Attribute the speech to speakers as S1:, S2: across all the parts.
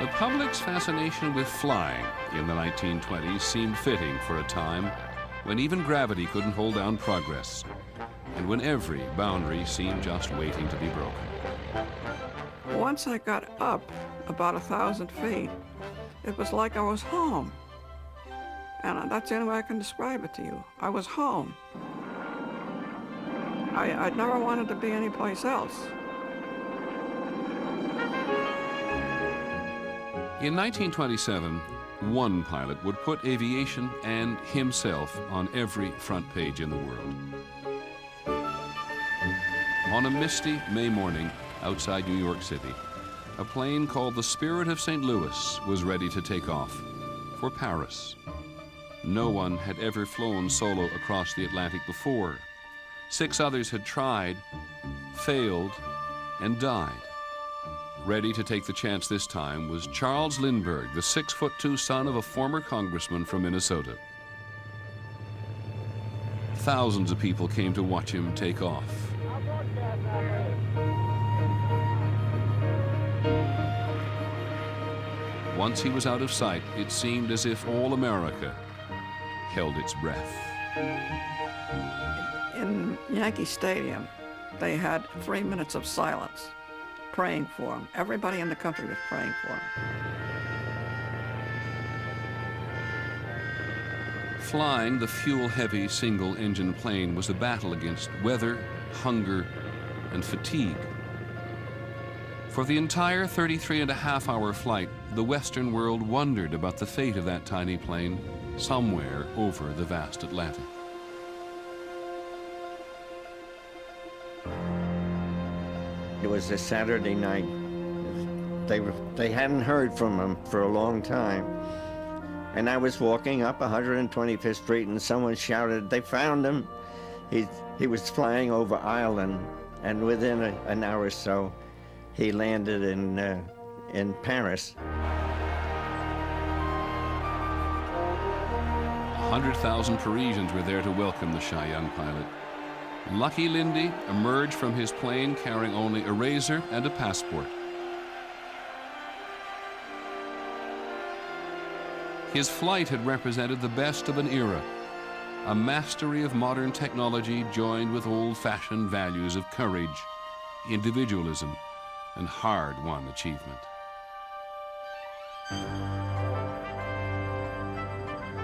S1: The public's fascination with flying in the 1920s seemed fitting for a time when even gravity couldn't hold down progress, and when every boundary seemed just waiting to be broken.
S2: Once I got up about 1,000 feet, it was like I was home. And that's the only way I can describe it to you. I was home. I'd never wanted to be anyplace else.
S1: In 1927, one pilot would put aviation and himself on every front page in the world. On a misty May morning outside New York City, a plane called the Spirit of St. Louis was ready to take off for Paris. No one had ever flown solo across the Atlantic before. 6 others had tried, failed, and died. Ready to take the chance this time was Charles Lindbergh, the 6'2" son of a former congressman from Minnesota. Thousands of people came to watch him take off. Once he was out of sight, it seemed as if all America held its breath.
S2: In Yankee Stadium, they had 3 minutes of silence, praying for him. Everybody in the country was praying for him.
S1: Flying the fuel-heavy single-engine plane was a battle against weather, hunger, and fatigue. For the entire 33.5-hour flight, the Western world wondered about the fate of that tiny plane somewhere over the vast Atlantic.
S3: It was a Saturday night. They hadn't heard from him for a long time. And I was walking up 125th Street and someone shouted, "They found him." He was flying over Ireland, and within an hour or so, he landed in Paris.
S1: 100,000 Parisians were there to welcome the shy young pilot. Lucky Lindy emerged from his plane carrying only a razor and a passport. His flight had represented the best of an era, a mastery of modern technology joined with old-fashioned values of courage, individualism, and hard-won achievement.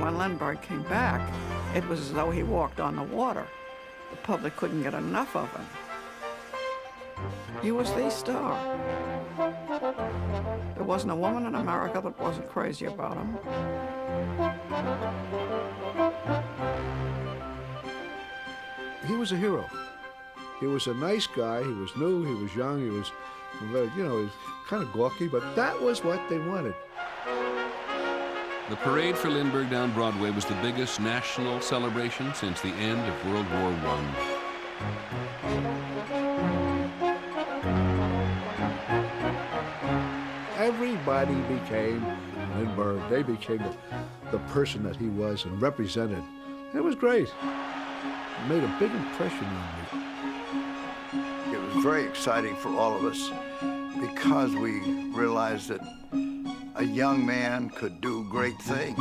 S2: When Lindbergh came back, it was as though he walked on the water. The public couldn't get enough of him. He was the star. There wasn't a woman in America that wasn't crazy about him.
S4: He was a hero. He was a nice guy. He was new, he was young, he was, he was kind of gawky, but that was what they wanted.
S1: The parade for Lindbergh down Broadway was the biggest national celebration since the end of World War I.
S4: Everybody became Lindbergh. They became the person that he was and represented. It was great. It made a big impression on me.
S5: It was very exciting for all of us because we realized that a young man could do great things.